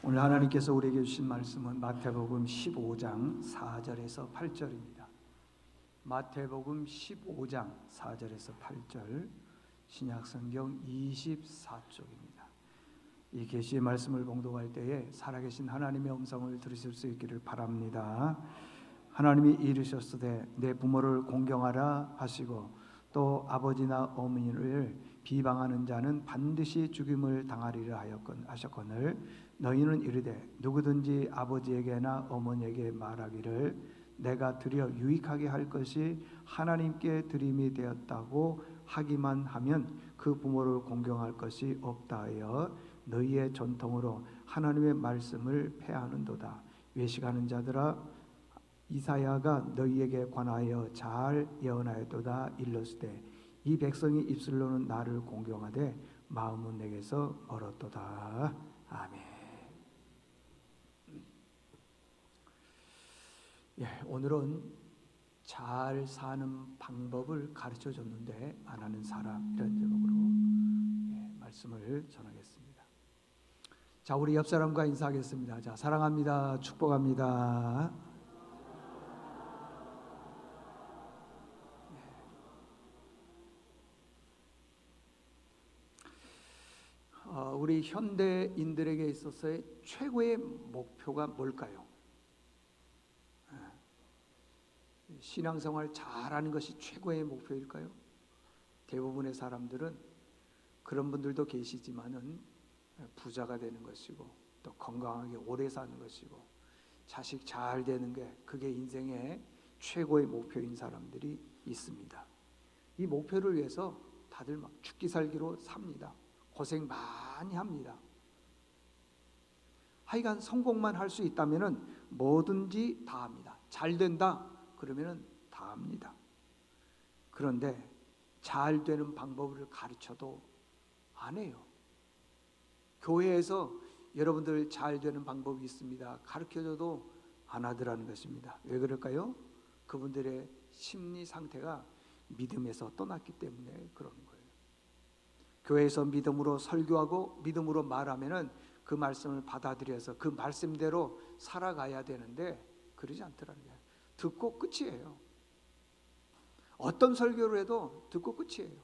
오늘 하나님께서 우리에게 주신 말씀은 마태복음 15장 4절에서 8절입니다. 마태복음 15장 4절에서 8절, 신약성경 24쪽입니다. 이 계시의 말씀을 봉독할 때에 살아계신 하나님의 음성을 들으실 수 있기를 바랍니다. 하나님이 이르셨으되 내 부모를 공경하라 하시고 또 아버지나 어머니를 비방하는 자는 반드시 죽임을 당하리라 하셨거늘 너희는 이르되 누구든지 아버지에게나 어머니에게 말하기를 내가 드려 유익하게 할 것이 하나님께 드림이 되었다고 하기만 하면 그 부모를 공경할 것이 없다 하여 너희의 전통으로 하나님의 말씀을 폐하는도다. 외식하는 자들아, 이사야가 너희에게 관하여 잘 예언하였도다. 일러스되 이 백성이 입술로는 나를 공경하되 마음은 내게서 멀었도다. 아멘. 오늘은 잘 사는 방법을 가르쳐 줬는데 안 하는 사람, 이런 제목으로 말씀을 전하겠습니다. 자, 우리 옆 사람과 인사하겠습니다. 자, 사랑합니다. 축복합니다. 우리 현대인들에게 있어서의 최고의 목표가 뭘까요? 신앙생활 잘하는 것이 최고의 목표일까요? 대부분의 사람들은, 그런 분들도 계시지만은, 부자가 되는 것이고 또 건강하게 오래 사는 것이고 자식 잘 되는 게 그게 인생의 최고의 목표인 사람들이 있습니다. 이 목표를 위해서 다들 막 죽기 살기로 삽니다. 고생 많이 합니다. 하여간 성공만 할 수 있다면은 뭐든지 다 합니다. 잘 된다 그러면은 다 합니다. 그런데 잘 되는 방법을 가르쳐도 안 해요. 교회에서 여러분들 잘 되는 방법이 있습니다 가르쳐줘도 안 하더라는 것입니다. 왜 그럴까요? 그분들의 심리 상태가 믿음에서 떠났기 때문에 그러는 거예요. 교회에서 믿음으로 설교하고 믿음으로 말하면은 그 말씀을 받아들여서 그 말씀대로 살아가야 되는데 그러지 않더라는 거예요. 듣고 끝이에요. 어떤 설교를 해도 듣고 끝이에요.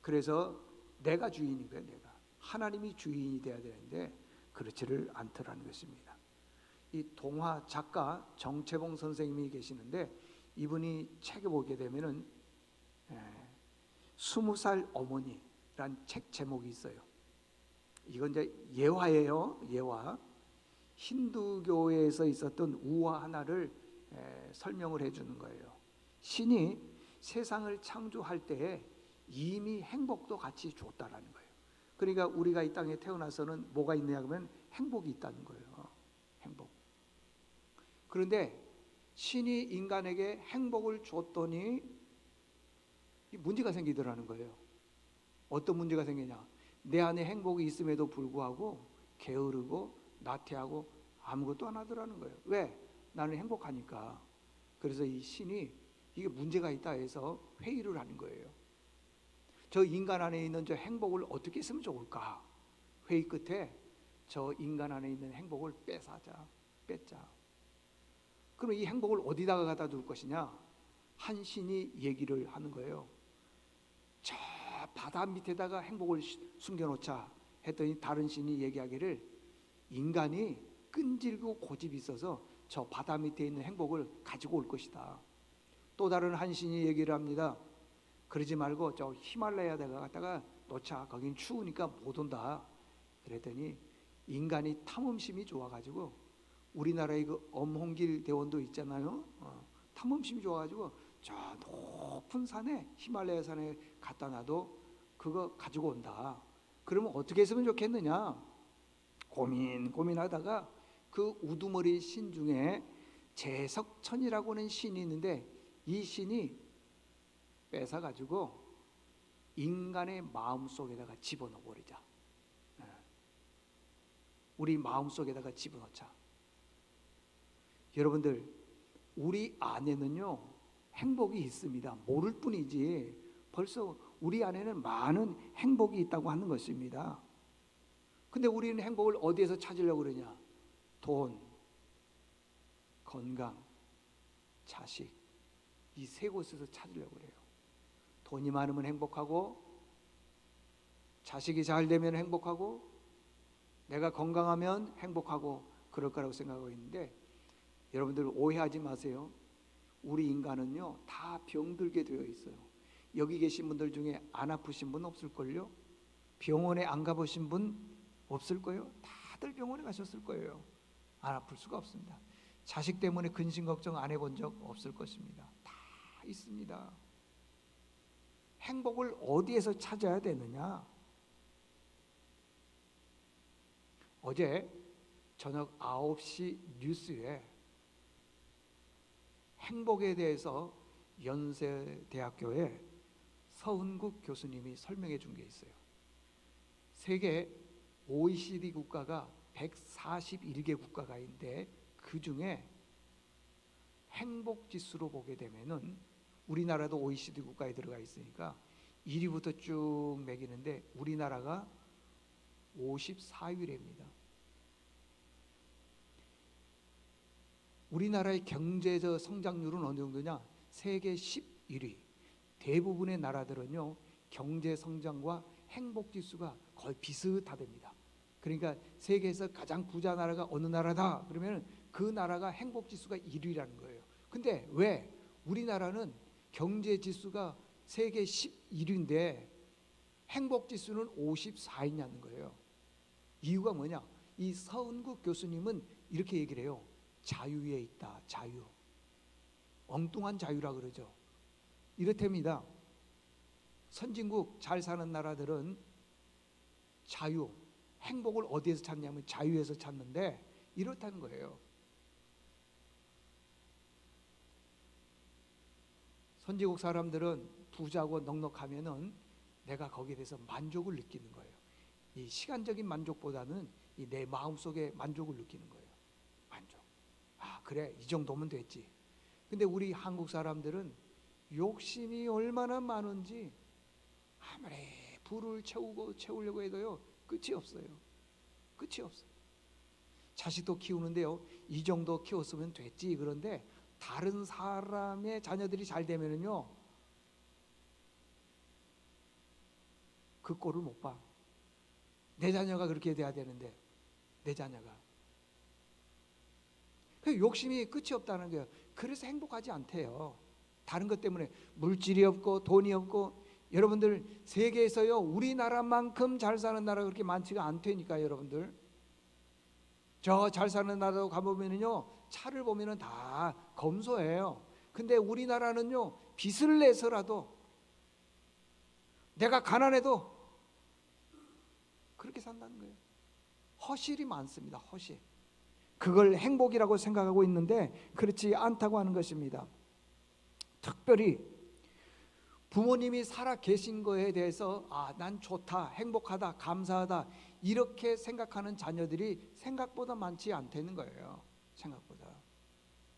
그래서 내가 주인인 거예요. 내가 하나님이 주인이 돼야 되는데 그렇지를 않더라는 것입니다. 이 동화 작가 정채봉 선생님이 계시는데 이분이 책에 보게 되면은 20살 어머니란 책 제목이 있어요. 이건 이제 예화예요. 예화. 힌두교에서 있었던 우화 하나를 설명을 해주는 거예요. 신이 세상을 창조할 때에 이미 행복도 같이 줬다라는 거예요. 그러니까 우리가 이 땅에 태어나서는 뭐가 있느냐 하면 행복이 있다는 거예요. 행복. 그런데 신이 인간에게 행복을 줬더니 문제가 생기더라는 거예요. 어떤 문제가 생기냐? 내 안에 행복이 있음에도 불구하고 게으르고 나태하고 아무것도 안 하더라는 거예요. 왜? 나는 행복하니까. 그래서 이 신이 이게 문제가 있다 해서 회의를 하는 거예요. 저 인간 안에 있는 저 행복을 어떻게 쓰면 좋을까? 회의 끝에 저 인간 안에 있는 행복을 뺏자. 그럼 이 행복을 어디다가 갖다 둘 것이냐? 한 신이 얘기를 하는 거예요. 저 바다 밑에다가 행복을 숨겨놓자 했더니 다른 신이 얘기하기를 인간이 끈질고 고집이 있어서 저 바다 밑에 있는 행복을 가지고 올 것이다. 또 다른 한 신이 얘기를 합니다. 그러지 말고 저 히말라야다가 갖다가 놓자. 거긴 추우니까 못 온다. 그랬더니 인간이 탐험심이 좋아가지고 우리나라의 그 엄홍길 대원도 있잖아요. 탐험심이 좋아가지고 저 높은 산에 히말라야 산에 갖다 놔도 그거 가지고 온다. 그러면 어떻게 했으면 좋겠느냐? 고민하다가 그 우두머리 신 중에 제석천이라고 하는 신이 있는데 이 신이 뺏어가지고 인간의 마음속에다가 집어넣어 버리자. 우리 마음속에다가 집어넣자. 여러분들, 우리 안에는요 행복이 있습니다. 모를 뿐이지 벌써 우리 안에는 많은 행복이 있다고 하는 것입니다. 근데 우리는 행복을 어디에서 찾으려고 그러냐? 돈, 건강, 자식, 이 세 곳에서 찾으려고 그래요. 돈이 많으면 행복하고, 자식이 잘 되면 행복하고, 내가 건강하면 행복하고, 그럴 거라고 생각하고 있는데, 여러분들 오해하지 마세요. 우리 인간은요 다 병들게 되어 있어요. 여기 계신 분들 중에 안 아프신 분 없을걸요? 병원에 안 가보신 분 없을 거예요? 다들 병원에 가셨을 거예요. 안 아플 수가 없습니다. 자식 때문에 근심 걱정 안 해본 적 없을 것입니다. 다 있습니다. 행복을 어디에서 찾아야 되느냐? 어제 저녁 9시 뉴스에 행복에 대해서 연세대학교의 서은국 교수님이 설명해 준 게 있어요. 세계 OECD 국가가 141개 국가가 있는데 그 중에 행복 지수로 보게 되면은 우리나라도 OECD 국가에 들어가 있으니까 1위부터 쭉 매기는데 우리나라가 54위랍니다. 우리나라의 경제적 성장률은 어느 정도냐? 세계 11위. 대부분의 나라들은요 경제 성장과 행복 지수가 거의 비슷하답니다. 그러니까 세계에서 가장 부자 나라가 어느 나라다 그러면 그 나라가 행복 지수가 1위라는 거예요. 근데 왜 우리나라는 경제 지수가 세계 11위인데 행복 지수는 54위냐는 거예요. 이유가 뭐냐? 이 서은국 교수님은 이렇게 얘기를 해요. 자유에 있다. 자유. 엉뚱한 자유라 그러죠. 이렇답니다. 선진국 잘 사는 나라들은 자유, 행복을 어디에서 찾냐면 자유에서 찾는데 이렇다는 거예요. 선진국 사람들은 부자고 넉넉하면은 내가 거기에 대해서 만족을 느끼는 거예요. 이 시간적인 만족보다는 이 내 마음속에 만족을 느끼는 거예요. 만족. 아, 그래. 이 정도면 됐지. 근데 우리 한국 사람들은 욕심이 얼마나 많은지 아무리 부를 채우려고 해도요 끝이 없어요. 끝이 없어요. 자식도 키우는데요 이 정도 키웠으면 됐지. 그런데 다른 사람의 자녀들이 잘 되면은요 그 꼴을 못 봐. 내 자녀가 그렇게 돼야 되는데 내 자녀가 그 욕심이 끝이 없다는 거예요. 그래서 행복하지 않대요. 다른 것 때문에 물질이 없고 돈이 없고. 여러분들 세계에서요 우리나라만큼 잘 사는 나라가 그렇게 많지가 않다니까요. 여러분들 저 잘 사는 나라도 가보면은요 차를 보면은 다 검소해요. 근데 우리나라는요 빚을 내서라도 내가 가난해도 그렇게 산다는 거예요. 허실이 많습니다. 허실. 그걸 행복이라고 생각하고 있는데 그렇지 않다고 하는 것입니다. 특별히 부모님이 살아 계신 거에 대해서 난 좋다, 행복하다, 감사하다 이렇게 생각하는 자녀들이 생각보다 많지 않다는 거예요. 생각보다.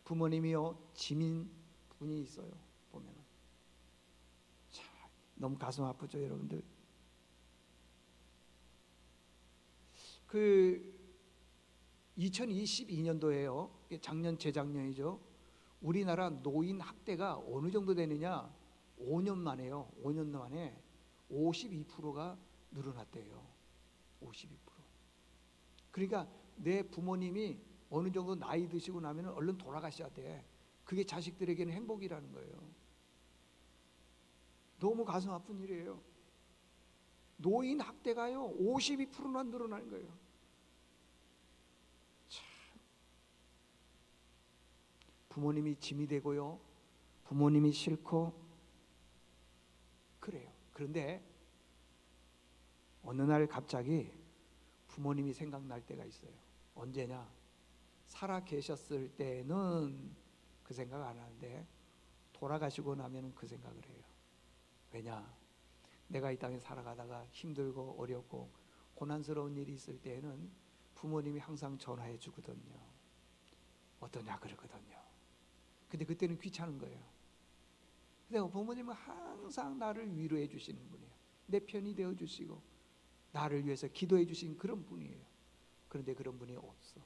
부모님이요 지민 분이 있어요. 보면은 참 너무 가슴 아프죠, 여러분들. 그 2022년도에요. 작년 재작년이죠. 우리나라 노인 학대가 어느 정도 되느냐? 5년 만에요. 5년 만에 52%가 늘어났대요. 52%. 그러니까 내 부모님이 어느 정도 나이 드시고 나면 얼른 돌아가셔야 돼. 그게 자식들에게는 행복이라는 거예요. 너무 가슴 아픈 일이에요. 노인 학대가요 52%나 늘어나는 거예요. 참. 부모님이 짐이 되고요. 부모님이 싫고 그래요. 그런데 어느 날 갑자기 부모님이 생각날 때가 있어요. 언제냐? 살아 계셨을 때는 그 생각 안 하는데 돌아가시고 나면 그 생각을 해요. 왜냐? 내가 이 땅에 살아가다가 힘들고 어렵고 고난스러운 일이 있을 때에는 부모님이 항상 전화해 주거든요. 어떠냐 그러거든요. 근데 그때는 귀찮은 거예요. 근데 부모님은 항상 나를 위로해 주시는 분이에요. 내 편이 되어 주시고 나를 위해서 기도해 주신 그런 분이에요. 그런데 그런 분이 없어.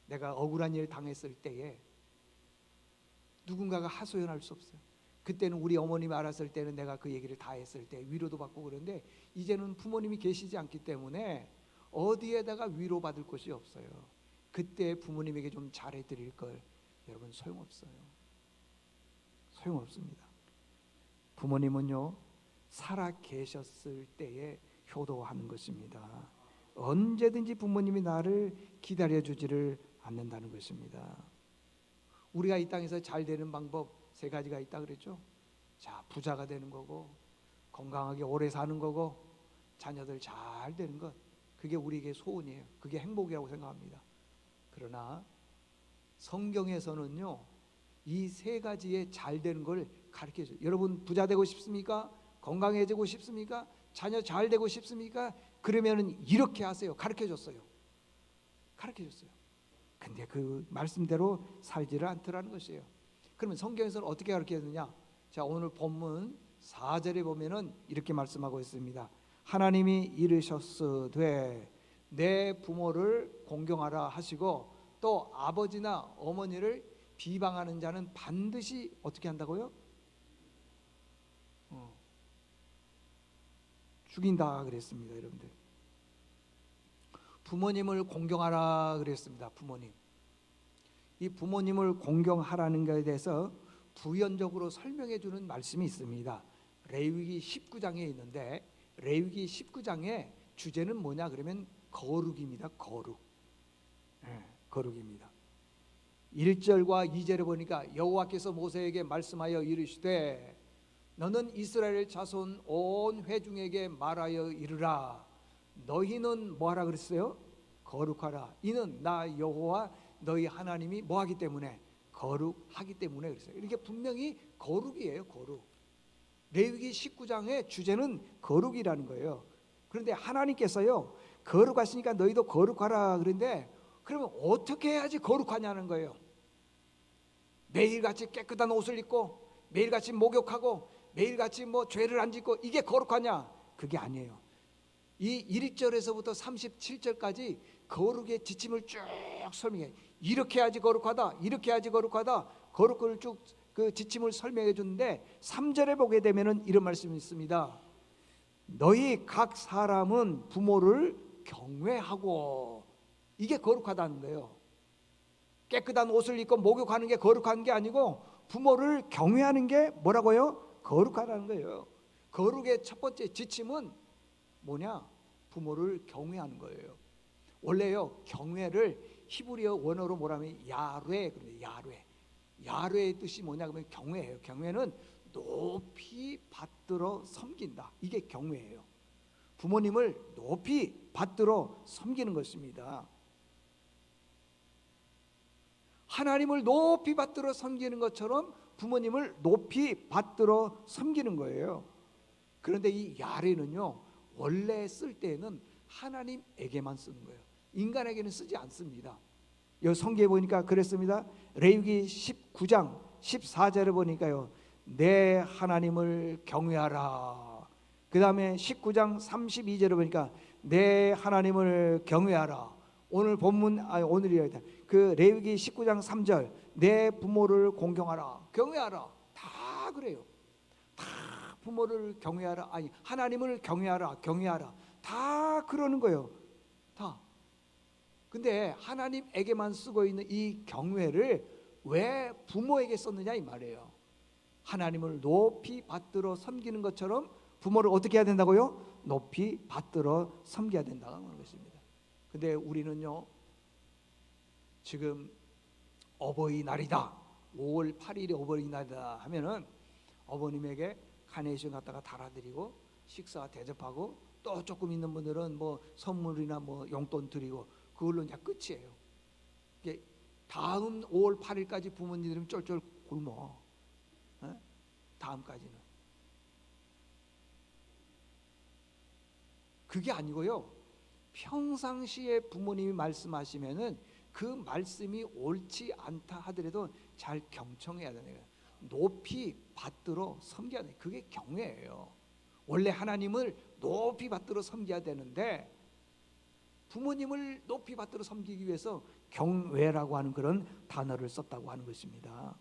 내가 억울한 일 당했을 때에 누군가가 하소연할 수 없어요. 그때는 우리 어머님이 알았을 때는 내가 그 얘기를 다 했을 때 위로도 받고 그런데, 이제는 부모님이 계시지 않기 때문에 어디에다가 위로받을 곳이 없어요. 그때 부모님에게 좀 잘해 드릴 걸, 여러분 소용없어요. 소용없습니다. 부모님은요, 살아 계셨을 때에 효도하는 것입니다. 언제든지 부모님이 나를 기다려주지를 않는다는 것입니다. 우리가 이 땅에서 잘 되는 방법 세 가지가 있다 그랬죠. 자, 부자가 되는 거고, 건강하게 오래 사는 거고, 자녀들 잘 되는 것, 그게 우리에게 소원이에요. 그게 행복이라고 생각합니다. 그러나 성경에서는요, 이 세 가지의 잘 되는 걸 가르쳐 줘요. 여러분 부자 되고 싶습니까? 건강해지고 싶습니까? 자녀 잘 되고 싶습니까? 그러면은 이렇게 하세요. 가르쳐 줬어요. 가르쳐 줬어요. 근데 그 말씀대로 살지를 않더라는 것이에요. 그러면 성경에서는 어떻게 가르쳐 주느냐? 자, 오늘 본문 4절에 보면은 이렇게 말씀하고 있습니다. 하나님이 이르셨으되 내 부모를 공경하라 하시고, 또 아버지나 어머니를 비방하는 자는 반드시 어떻게 한다고요? 죽인다 그랬습니다. 여러분들, 부모님을 공경하라 그랬습니다. 부모님, 이 부모님을 공경하라는 것에 대해서 부연적으로 설명해 주는 말씀이 있습니다. 레위기 19장에 있는데, 레위기 19장의 주제는 뭐냐 그러면 거룩입니다. 거룩. 거룩입니다. 1절과 2절에 보니까 여호와께서 모세에게 말씀하여 이르시되 너는 이스라엘 자손 온 회중에게 말하여 이르라. 너희는 뭐하라 그랬어요? 거룩하라. 이는 나 여호와 너희 하나님이 뭐하기 때문에? 거룩하기 때문에 그랬어요. 이렇게 분명히 거룩이에요. 거룩. 레위기 19장의 주제는 거룩이라는 거예요. 그런데 하나님께서요, 거룩하시니까 너희도 거룩하라 그런데, 그러면 어떻게 해야지 거룩하냐는 거예요. 매일같이 깨끗한 옷을 입고 매일같이 목욕하고 매일같이 뭐 죄를 안 짓고 이게 거룩하냐? 그게 아니에요. 이 1절에서부터 37절까지 거룩의 지침을 쭉 설명해. 이렇게 해야지 거룩하다, 이렇게 해야지 거룩하다, 거룩을 쭉 그 지침을 설명해 주는데, 3절에 보게 되면은 이런 말씀이 있습니다. 너희 각 사람은 부모를 경외하고, 이게 거룩하다는 거예요. 깨끗한 옷을 입고 목욕하는 게 거룩한 게 아니고, 부모를 경외하는 게 뭐라고요? 거룩하다는 거예요. 거룩의 첫 번째 지침은 뭐냐? 부모를 경외하는 거예요. 원래요, 경외를 히브리어 원어로 뭐라면 야뢰, 그런데 야뢰의 뜻이 뭐냐 그러면 경외예요. 경외는 높이 받들어 섬긴다. 이게 경외예요. 부모님을 높이 받들어 섬기는 것입니다. 하나님을 높이 받들어 섬기는 것처럼 부모님을 높이 받들어 섬기는 거예요. 그런데 이 야레는요, 원래 쓸 때는 하나님에게만 쓰는 거예요. 인간에게는 쓰지 않습니다. 이 성경에 보니까 그랬습니다. 레위기 19장 14절에 보니까요, 내 하나님을 경외하라. 그 다음에 19장 32절에 보니까 내 하나님을 경외하라. 오늘 본문, 오늘이야. 그 레위기 19장 3절 내 부모를 공경하라, 경외하라. 다 그래요. 다 부모를 경외하라, 아니 하나님을 경외하라, 경외하라. 다 그러는 거예요. 다. 근데 하나님에게만 쓰고 있는 이 경외를 왜 부모에게 썼느냐 이 말이에요. 하나님을 높이 받들어 섬기는 것처럼 부모를 어떻게 해야 된다고요? 높이 받들어 섬겨야 된다는 것입니다. 근데 우리는요, 지금 어버이날이다, 5월 8일이 어버이날이다 하면은 어머님에게 카네이션 갖다가 달아드리고 식사 대접하고, 또 조금 있는 분들은 뭐 선물이나 뭐 용돈 드리고 그걸로 이제 끝이에요. 이게 다음 5월 8일까지 부모님들은 쫄쫄 굶어. 다음까지는. 그게 아니고요, 평상시에 부모님이 말씀하시면은 그 말씀이 옳지 않다 하더라도 잘 경청해야 되는 거예요. 높이 받들어 섬겨야 돼. 그게 경외예요. 원래 하나님을 높이 받들어 섬겨야 되는데 부모님을 높이 받들어 섬기기 위해서 경외라고 하는 그런 단어를 썼다고 하는 것입니다.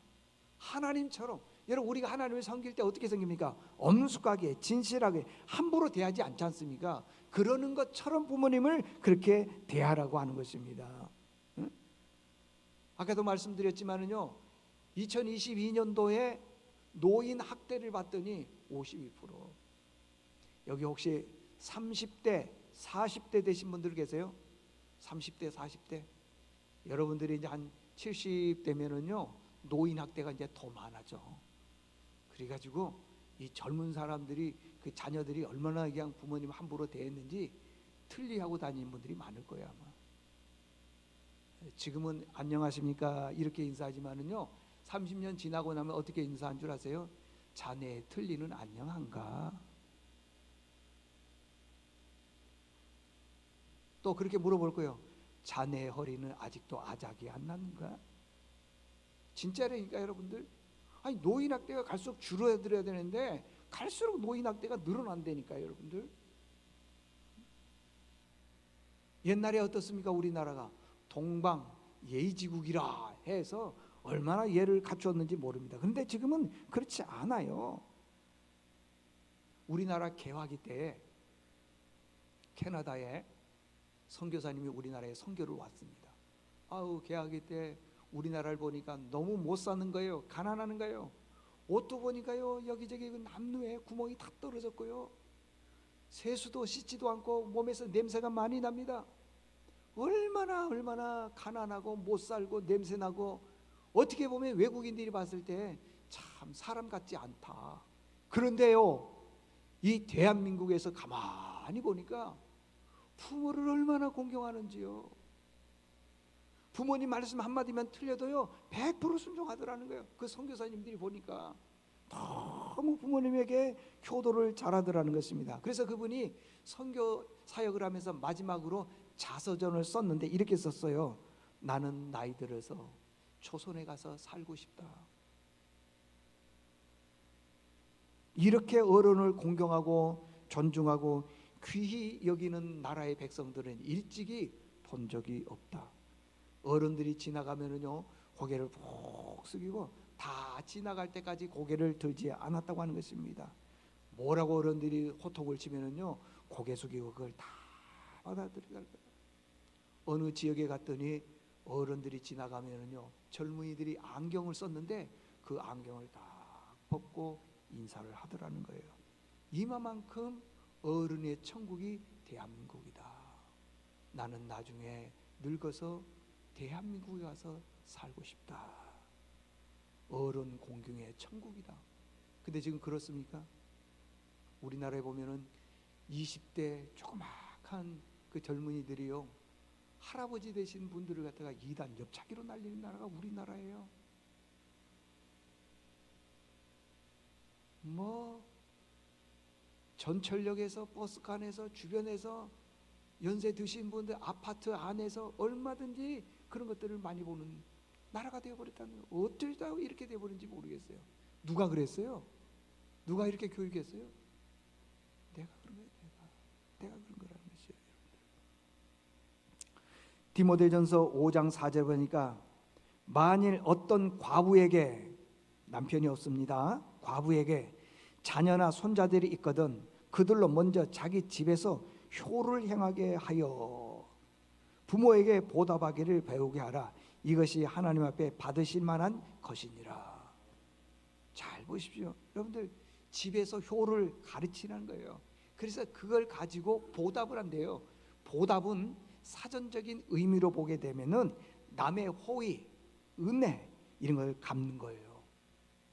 하나님처럼, 여러분 우리가 하나님을 섬길 때 어떻게 섬깁니까? 엄숙하게 진실하게 함부로 대하지 않지 않습니까? 그러는 것처럼 부모님을 그렇게 대하라고 하는 것입니다. 응? 아까도 말씀드렸지만은요, 2022년도에 노인 학대를 봤더니 52%. 여기 혹시 30대 40대 되신 분들 계세요? 30대 40대. 여러분들이 이제 한 70대면은요 노인 학대가 이제 더 많아져. 그래가지고 이 젊은 사람들이, 그 자녀들이 얼마나 그냥 부모님 함부로 대했는지 틀리하고 다니는 분들이 많을 거예요 아마. 지금은 안녕하십니까 이렇게 인사하지만은요 30년 지나고 나면 어떻게 인사한 줄 아세요? 자네의 틀리는 안녕한가? 또 그렇게 물어볼 거예요. 자네의 허리는 아직도 아작이 안 났는가? 진짜라니까 여러분들. 아니 노인 학대가 갈수록 줄어들어야 되는데 갈수록 노인 학대가 늘어난다니까요 여러분들. 옛날에 어떻습니까? 우리나라가 동방 예의지국이라 해서 얼마나 예를 갖추었는지 모릅니다. 그런데 지금은 그렇지 않아요. 우리나라 개화기 때 캐나다에 선교사님이 우리나라에 선교를 왔습니다. 아우 개화기 때 우리나라를 보니까 너무 못 사는 거예요. 가난하는 거예요. 옷도 보니까요 여기저기 남루에 구멍이 다 떨어졌고요, 세수도 씻지도 않고 몸에서 냄새가 많이 납니다. 얼마나 가난하고 못 살고 냄새나고, 어떻게 보면 외국인들이 봤을 때 참 사람 같지 않다. 그런데요 이 대한민국에서 가만히 보니까 부모를 얼마나 공경하는지요. 부모님 말씀 한마디만 틀려도요 100% 순종하더라는 거예요. 그 선교사님들이 보니까 너무 부모님에게 효도를 잘하더라는 것입니다. 그래서 그분이 선교 사역을 하면서 마지막으로 자서전을 썼는데 이렇게 썼어요. 나는 나이 들어서 조선에 가서 살고 싶다. 이렇게 어른을 공경하고 존중하고 귀히 여기는 나라의 백성들은 일찍이 본 적이 없다. 어른들이 지나가면은요 고개를 푹 숙이고 다 지나갈 때까지 고개를 들지 않았다고 하는 것입니다. 뭐라고 어른들이 호통을 치면은요 고개 숙이고 그걸 다 받아들이더라고요. 어느 지역에 갔더니 어른들이 지나가면은요 젊은이들이 안경을 썼는데 그 안경을 다 벗고 인사를 하더라는 거예요. 이만큼 어른의 천국이 대한민국이다. 나는 나중에 늙어서 대한민국에 가서 살고 싶다. 어른 공경의 천국이다. 근데 지금 그렇습니까? 우리나라에 보면은 20대 조그마한 그 젊은이들이요 할아버지 되신 분들을 갖다가 2단 옆차기로 날리는 나라가 우리나라예요. 뭐 전철역에서 버스칸에서 주변에서 연세 드신 분들 아파트 안에서 얼마든지 그런 것들을 많이 보는 나라가 되어버렸다는 거예요. 어쩌다 이렇게 되어버린지 모르겠어요. 누가 그랬어요? 누가 이렇게 교육했어요? 내가 그런 거예요. 내가 그런 거라는 것이에요. 디모데전서 5장 4절 보니까 만일 어떤 과부에게, 남편이 없습니다, 과부에게 자녀나 손자들이 있거든 그들로 먼저 자기 집에서 효를 행하게 하여 부모에게 보답하기를 배우게 하라. 이것이 하나님 앞에 받으실 만한 것이니라. 잘 보십시오. 여러분들 집에서 효를 가르치는 거예요. 그래서 그걸 가지고 보답을 한대요. 보답은 사전적인 의미로 보게 되면은 남의 호의, 은혜 이런 걸 갚는 거예요.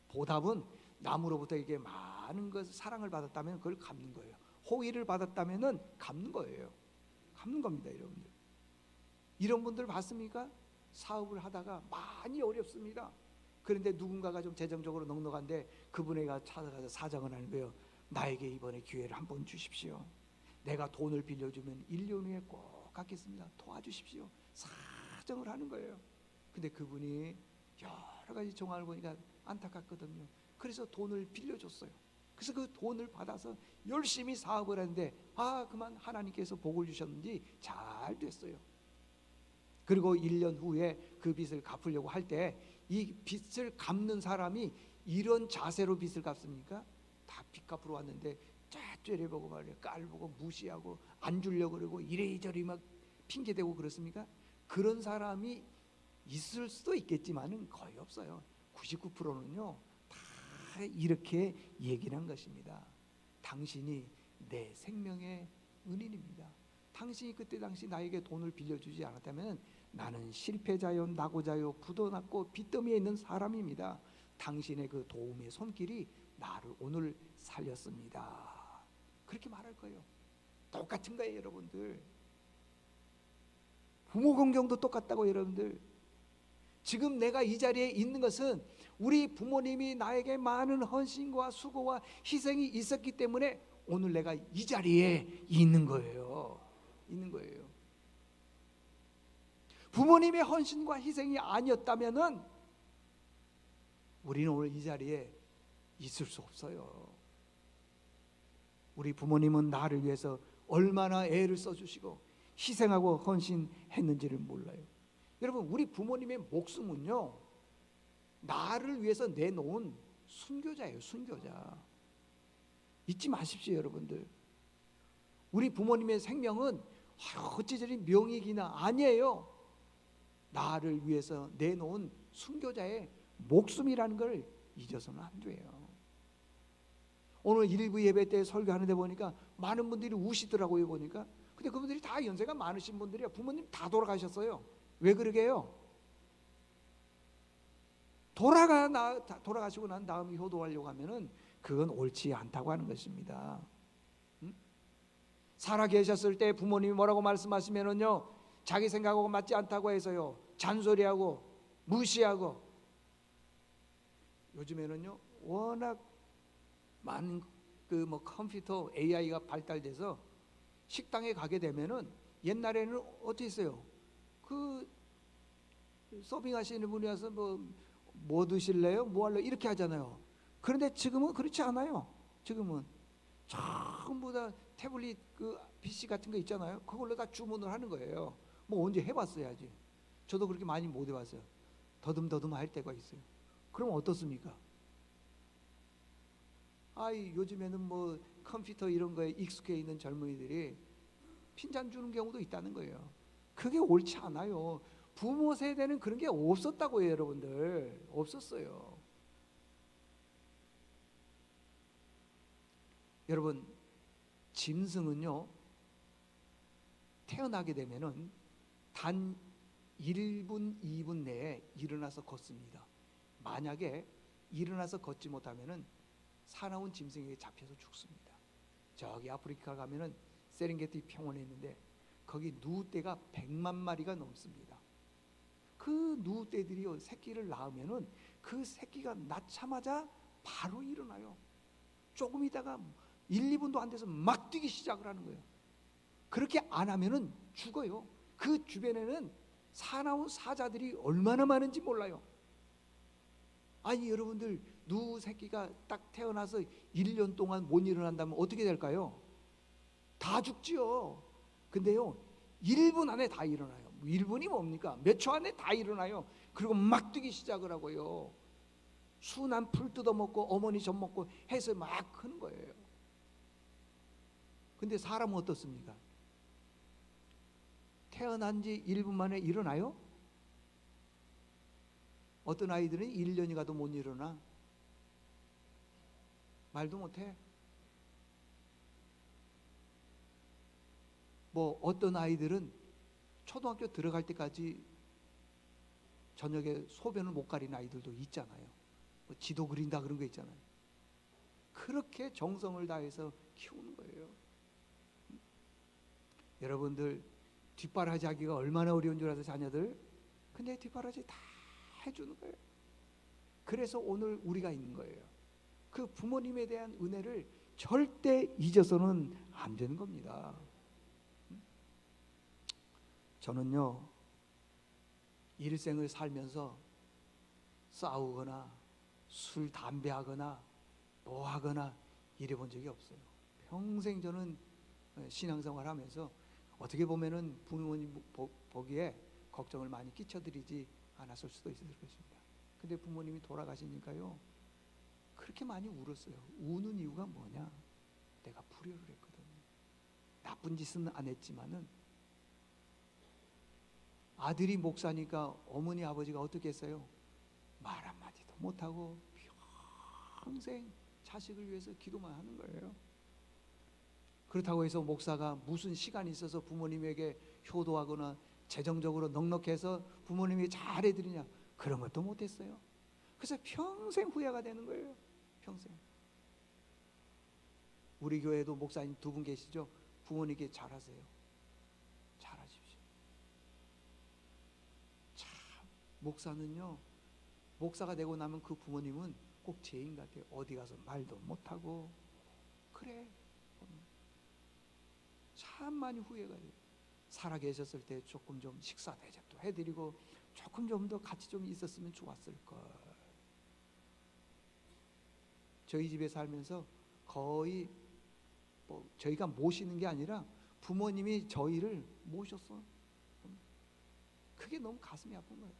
보답은 남으로부터 이게 많은 것 사랑을 받았다면 그걸 갚는 거예요. 호의를 받았다면은 갚는 거예요. 갚는 겁니다, 여러분들. 이런 분들 봤습니까? 사업을 하다가 많이 어렵습니다. 그런데 누군가가 좀 재정적으로 넉넉한데 그분에게 찾아가서 사정을 하는 거예요. 나에게 이번에 기회를 한번 주십시오. 내가 돈을 빌려주면 1년 후에 꼭 갚겠습니다. 도와주십시오. 사정을 하는 거예요. 근데 그분이 여러 가지 정황을 보니까 안타깝거든요. 그래서 돈을 빌려줬어요. 그래서 그 돈을 받아서 열심히 사업을 했는데 그만 하나님께서 복을 주셨는지 잘 됐어요. 그리고 1년 후에 그 빚을 갚으려고 할 때 이 빚을 갚는 사람이 이런 자세로 빚을 갚습니까? 다 빚 갚으러 왔는데 째려보고 말이야 깔보고 무시하고 안 주려고 그러고 이래저래 막 핑계대고 그렇습니까? 그런 사람이 있을 수도 있겠지만은 거의 없어요. 99%는요 다 이렇게 얘기를 한 것입니다. 당신이 내 생명의 은인입니다. 당신이 그때 당시 나에게 돈을 빌려주지 않았다면 나는 실패자요 낙오자요 부도났고 빚더미에 있는 사람입니다. 당신의 그 도움의 손길이 나를 오늘 살렸습니다. 그렇게 말할 거예요. 똑같은 거예요 여러분들. 부모 공경도 똑같다고 여러분들. 지금 내가 이 자리에 있는 것은 우리 부모님이 나에게 많은 헌신과 수고와 희생이 있었기 때문에 오늘 내가 이 자리에 있는 거예요. 있는 거예요. 부모님의 헌신과 희생이 아니었다면은 우리는 오늘 이 자리에 있을 수 없어요. 우리 부모님은 나를 위해서 얼마나 애를 써주시고 희생하고 헌신했는지를 몰라요. 여러분 우리 부모님의 목숨은요 나를 위해서 내놓은 순교자예요. 순교자. 잊지 마십시오 여러분들. 우리 부모님의 생명은 어찌저리 명익이나 아니에요. 나를 위해서 내놓은 순교자의 목숨이라는 걸 잊어서는 안 돼요. 오늘 일부 예배 때 설교하는데 보니까 많은 분들이 우시더라고요. 보니까 근데 그분들이 다 연세가 많으신 분들이야. 부모님 다 돌아가셨어요. 왜 그러게요? 돌아가시고 난 다음에 효도하려고 하면은 그건 옳지 않다고 하는 것입니다. 살아 계셨을 때 부모님이 뭐라고 말씀하시면은요 자기 생각하고 맞지 않다고 해서요 잔소리하고 무시하고. 요즘에는요 워낙 많은 그 컴퓨터 AI가 발달돼서 식당에 가게 되면은 옛날에는 어떻게 했어요? 그 서빙하시는 분이 와서 뭐 드실래요? 뭐 할래요? 이렇게 하잖아요. 그런데 지금은 그렇지 않아요. 지금은 전부 다 태블릿 그 PC 같은 거 있잖아요. 그걸로 다 주문을 하는 거예요. 뭐 언제 해봤어야지. 저도 그렇게 많이 못 해봤어요. 더듬더듬 할 때가 있어요. 그럼 어떻습니까? 요즘에는 뭐 컴퓨터 이런 거에 익숙해 있는 젊은이들이 핀잔 주는 경우도 있다는 거예요. 그게 옳지 않아요. 부모 세대는 그런 게 없었다고 해요 여러분들. 없었어요. 여러분 짐승은요 태어나게 되면은 단 1분 2분 내에 일어나서 걷습니다. 만약에 일어나서 걷지 못하면은 사나운 짐승에게 잡혀서 죽습니다. 저기 아프리카 가면은 세렝게티 평원에 있는데 거기 누우떼가 100만 마리가 넘습니다. 그 누우떼들이요 새끼를 낳으면은 그 새끼가 낳자마자 바로 일어나요. 조금 있다가 1, 2분도 안 돼서 막 뛰기 시작을 하는 거예요. 그렇게 안 하면은 죽어요. 그 주변에는 사나운 사자들이 얼마나 많은지 몰라요. 아니 여러분들 누 새끼가 딱 태어나서 1년 동안 못 일어난다면 어떻게 될까요? 다 죽지요. 근데요 1분 안에 다 일어나요. 1분이 뭡니까? 몇 초 안에 다 일어나요. 그리고 막 뛰기 시작을 하고요. 순한 풀 뜯어먹고 어머니 젖 먹고 해서 막 크는 거예요. 근데 사람은 어떻습니까? 태어난 지 1분 만에 일어나요? 어떤 아이들은 1년이 가도 못 일어나. 말도 못해. 뭐 어떤 아이들은 초등학교 들어갈 때까지 저녁에 소변을 못 가리는 아이들도 있잖아요. 뭐 지도 그린다 그런 거 있잖아요. 그렇게 정성을 다해서 키우는 거예요. 여러분들 뒷바라지 하기가 얼마나 어려운 줄 아세요 자녀들? 근데 뒷바라지 다 해주는 거예요. 그래서 오늘 우리가 있는 거예요. 그 부모님에 대한 은혜를 절대 잊어서는 안 되는 겁니다. 저는요 일생을 살면서 싸우거나 술 담배 하거나 뭐 하거나 일해본 적이 없어요. 평생 저는 신앙생활하면서 어떻게 보면은 부모님 보기에 걱정을 많이 끼쳐드리지 않았을 수도 있을 것입니다. 근데 부모님이 돌아가시니까요, 그렇게 많이 울었어요. 우는 이유가 뭐냐? 내가 불효를 했거든요. 나쁜 짓은 안 했지만은 아들이 목사니까 어머니 아버지가 어떻게 했어요? 말 한마디도 못하고 평생 자식을 위해서 기도만 하는 거예요. 그렇다고 해서 목사가 무슨 시간이 있어서 부모님에게 효도하거나 재정적으로 넉넉해서 부모님이 잘해드리냐, 그런 것도 못했어요. 그래서 평생 후회가 되는 거예요. 평생. 우리 교회도 목사님 2분 계시죠? 부모님께 잘하세요. 잘하십시오. 참, 목사는요, 목사가 되고 나면 그 부모님은 꼭 죄인 같아요. 어디 가서 말도 못하고. 그래, 참 많이 후회가 돼요. 살아 계셨을 때 조금 좀 식사 대접도 해드리고 조금 좀 더 같이 좀 있었으면 좋았을 걸. 저희 집에 살면서 거의 저희가 모시는 게 아니라 부모님이 저희를 모셨어. 그게 너무 가슴이 아픈 거예요.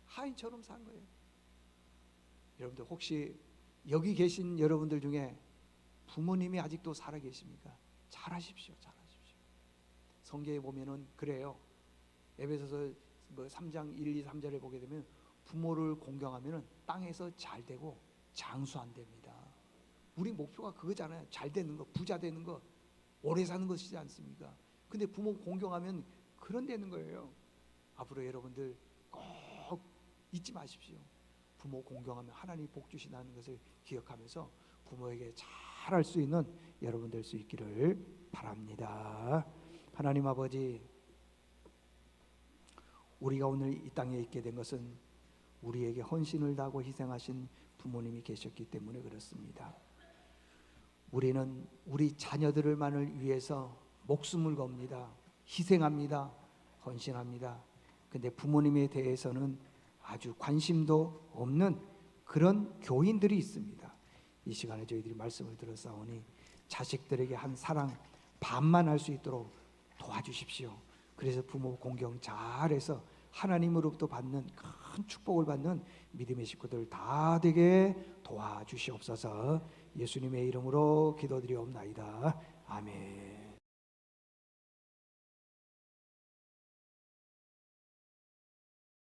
하인처럼 산 거예요. 여러분들 혹시 여기 계신 여러분들 중에 부모님이 아직도 살아 계십니까? 잘하십시오. 잘하십시오. 성경에 보면은 그래요. 에베소서 3장 1, 2, 3절에 보게 되면 부모를 공경하면은 땅에서 잘 되고 장수한답니다. 우리 목표가 그거잖아요. 잘 되는 거, 부자 되는 거, 오래 사는 것이지 않습니까? 근데 부모 공경하면 그런 되는 거예요. 앞으로 여러분들 꼭 잊지 마십시오. 부모 공경하면 하나님 복 주신다는 것을 기억하면서 부모에게 잘할 수 있는 여러분 될 수 있기를 바랍니다. 하나님 아버지, 우리가 오늘 이 땅에 있게 된 것은 우리에게 헌신을 다하고 희생하신 부모님이 계셨기 때문에 그렇습니다. 우리는 우리 자녀들만을 위해서 목숨을 겁니다. 희생합니다. 헌신합니다. 근데 부모님에 대해서는 아주 관심도 없는 그런 교인들이 있습니다. 이 시간에 저희들이 말씀을 들었사오니 자식들에게 한 사랑 반만 할 수 있도록 도와주십시오. 그래서 부모 공경 잘해서 하나님으로부터 받는 큰 축복을 받는 믿음의 식구들 다 되게 도와주시옵소서. 예수님의 이름으로 기도드리옵나이다. 아멘.